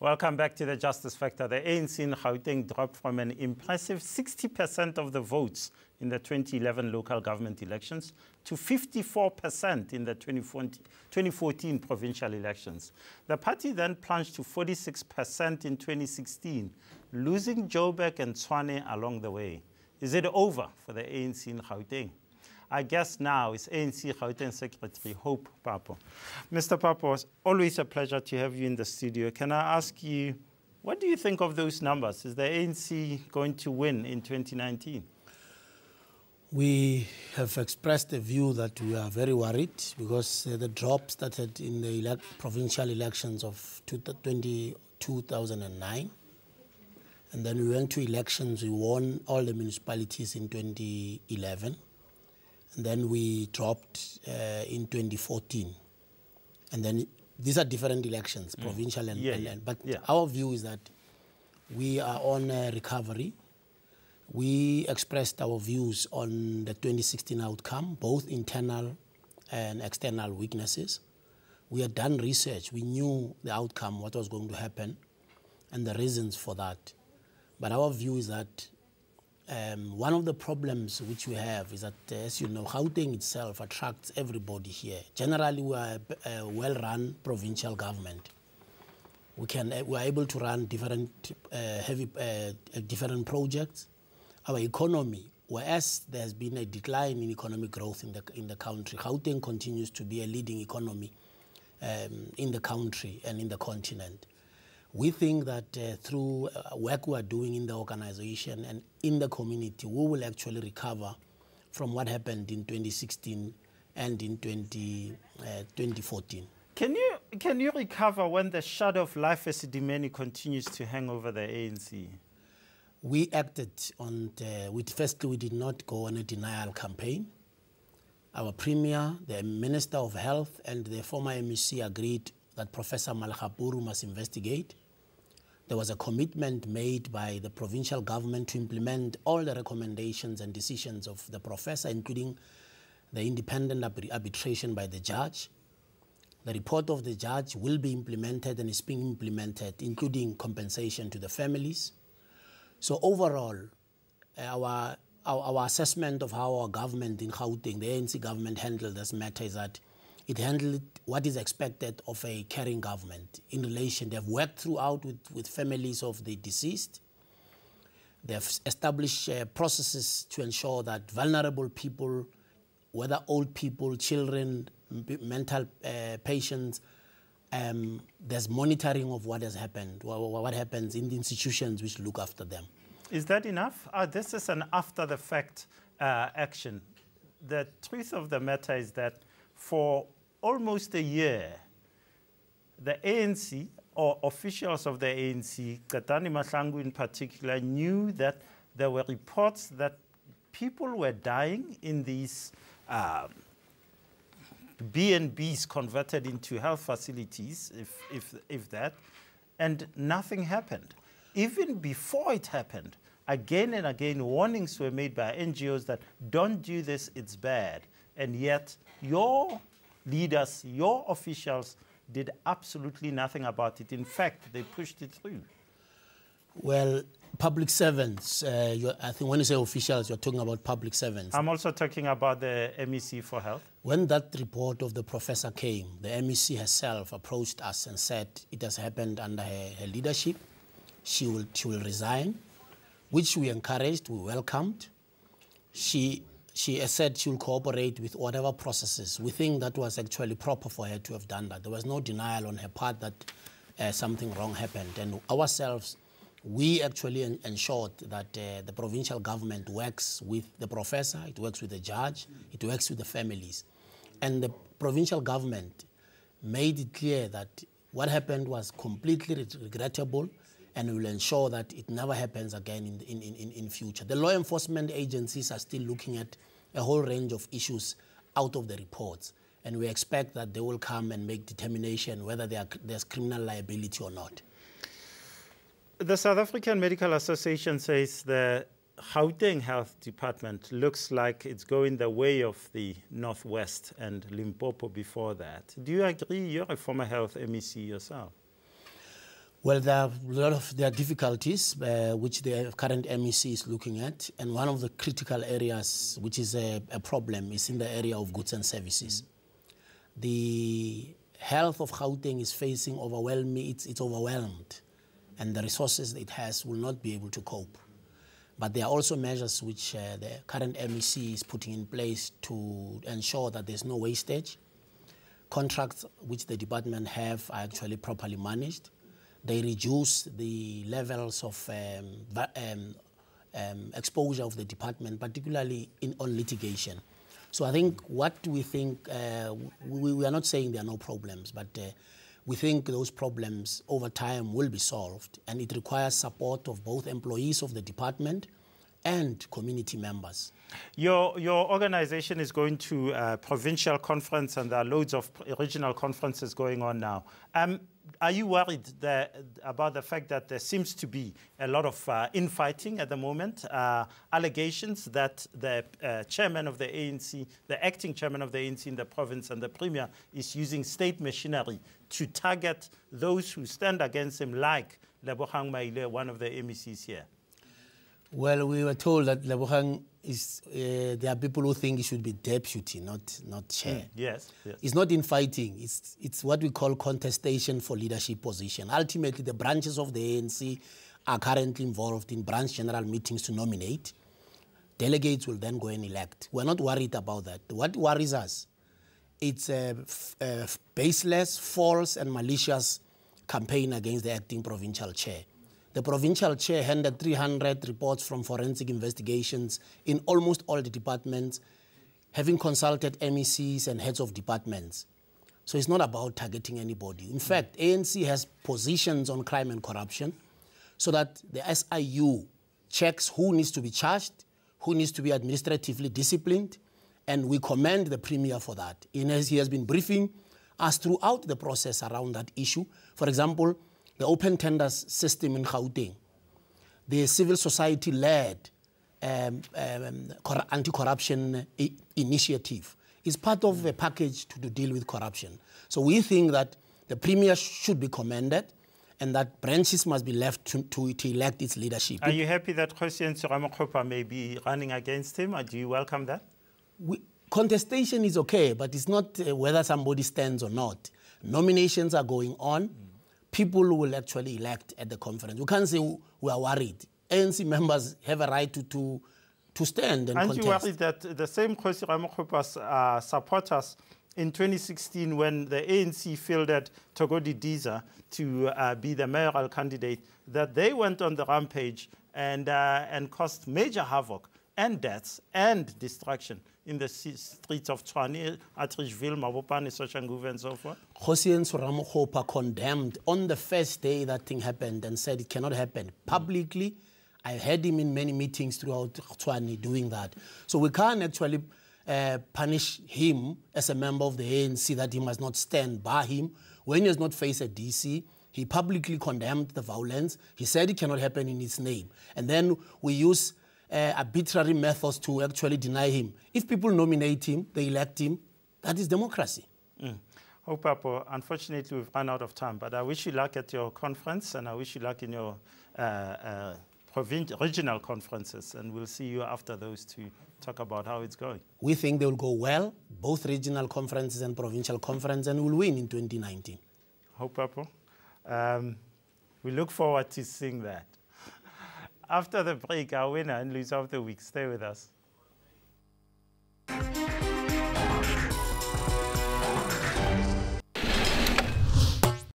Welcome back to the Justice Factor. The ANC in Gauteng dropped from an impressive 60% of the votes in the 2011 local government elections to 54% in the 2014 provincial elections. The party then plunged to 46% in 2016, losing Joburg and Tshwane along the way. Is it over for the ANC in Gauteng? Our guest now is ANC Gauteng Secretary Hope Papo. Mr. Papo, it's always a pleasure to have you in the studio. Can I ask you, what do you think of those numbers? Is the ANC going to win in 2019? We have expressed the view that we are very worried because the drop started in the provincial elections of 2009. And then we went to elections, we won all the municipalities in 2011. And then we dropped in 2014. And then these are different elections, provincial and but our view is that we are on a recovery. We expressed our views on the 2016 outcome, both internal and external weaknesses. We had done research. We knew the outcome, what was going to happen, and the reasons for that. But our view is that one of the problems which we have is that, as you know, Gauteng itself attracts everybody here. Generally, we are a well-run provincial government. We are able to run different different projects. Our economy, whereas there has been a decline in economic growth in the country, Gauteng continues to be a leading economy in the country and in the continent. We think that through work we are doing in the organization and in the community, we will actually recover from what happened in 2016 and in 2014. Can you recover when the shadow of life as Dimeni continues to hang over the ANC? We acted on firstly, we did not go on a denial campaign. Our Premier, the Minister of Health, and the former MEC agreed that Professor Malala must investigate. There was a commitment made by the provincial government to implement all the recommendations and decisions of the professor, including the independent arbitration by the judge. The report of the judge will be implemented and is being implemented, including compensation to the families. So overall, our assessment of how our government in Gauteng, the ANC government, handled this matter is that it handled what is expected of a caring government in relation. They've worked throughout with families of the deceased. They've established processes to ensure that vulnerable people, whether old people, children, mental patients, there's monitoring of what has happened, what happens in the institutions which look after them. Is that enough? This is an after-the-fact action. The truth of the matter is that for almost a year, the ANC, or officials of the ANC, Katani Mahlangu in particular, knew that there were reports that people were dying in these B&Bs converted into health facilities, if that, and nothing happened. Even before it happened, again and again, warnings were made by NGOs that don't do this, it's bad. And yet, your leaders, your officials did absolutely nothing about it. In fact, they pushed it through. Well, public servants, I think when you say officials, you're talking about public servants. I'm also talking about the MEC for Health. When that report of the professor came, the MEC herself approached us and said it has happened under her leadership. She will resign, which we encouraged, we welcomed. She has said she will cooperate with whatever processes. We think that was actually proper for her to have done that. There was no denial on her part that something wrong happened. And ourselves, we actually ensured that the provincial government works with the professor, it works with the judge, it works with the families. And the provincial government made it clear that what happened was completely regrettable, and will ensure that it never happens again in future. The law enforcement agencies are still looking at a whole range of issues out of the reports, and we expect that they will come and make determination whether there's criminal liability or not. The South African Medical Association says the Gauteng Health Department looks like it's going the way of the Northwest and Limpopo before that. Do you agree? You're a former health MEC yourself. Well, there are difficulties which the current MEC is looking at, and one of the critical areas which is a problem is in the area of goods and services. The health of Gauteng is facing it's overwhelmed, and the resources it has will not be able to cope. But there are also measures which the current MEC is putting in place to ensure that there's no wastage. Contracts which the department have are actually properly managed. They reduce the levels of exposure of the department, particularly on litigation. So I think what we think, we are not saying there are no problems, but we think those problems over time will be solved, and it requires support of both employees of the department and community members. Your organization is going to a provincial conference, and there are loads of regional conferences going on now. Are you worried about the fact that there seems to be a lot of infighting at the moment? Allegations that the chairman of the ANC, the acting chairman of the ANC in the province and the premier is using state machinery to target those who stand against him, like Lebogang Maile, one of the MECs here. Well, we were told that Lebogang is, there are people who think he should be deputy, not chair. Yes, yes. It's not infighting. It's what we call contestation for leadership position. Ultimately, the branches of the ANC are currently involved in branch general meetings to nominate. Delegates will then go and elect. We're not worried about that. What worries us, it's a baseless, false, and malicious campaign against the acting provincial chair. The provincial chair handed 300 reports from forensic investigations in almost all the departments, having consulted MECs and heads of departments. So it's not about targeting anybody. In fact, ANC has positions on crime and corruption so that the SIU checks who needs to be charged, who needs to be administratively disciplined, and we commend the Premier for that. He has been briefing us throughout the process around that issue. For example, the open tenders system in Gauteng, the civil society-led anti-corruption initiative is part of a package to deal with corruption. So we think that the Premier should be commended and that branches must be left to elect its leadership. Are you happy that Hossein Suramakgopa may be running against him, or do you welcome that? Contestation is okay, but it's not whether somebody stands or not. Nominations are going on. People will actually elect at the conference. We can't say we are worried. ANC members have a right to stand and contest. Aren't you worried that the same Hossein Suramakgopa's supporters in 2016, when the ANC fielded Togodi Diza to be the mayoral candidate, that they went on the rampage and caused major havoc and deaths and destruction in the streets of Tshwane, Atteridgeville, Mabopane, Soshanguve, and so forth? Hossein Suramakgopa condemned on the first day that thing happened and said it cannot happen. Publicly, I heard him in many meetings throughout Tshwane doing that. So we can't actually punish him as a member of the ANC that he must not stand by him. When he has not faced a DC, he publicly condemned the violence. He said it cannot happen in his name. And then we use arbitrary methods to actually deny him. If people nominate him, they elect him, that is democracy. Oh, Papo, unfortunately, we've run out of time, but I wish you luck at your conference, and I wish you luck in your regional conferences, and we'll see you after those to talk about how it's going. We think they will go well, both regional conferences and provincial conference, and we'll win in 2019. Oh, Papo. We look forward to seeing that. After the break, our winner and loser of the week. Stay with us.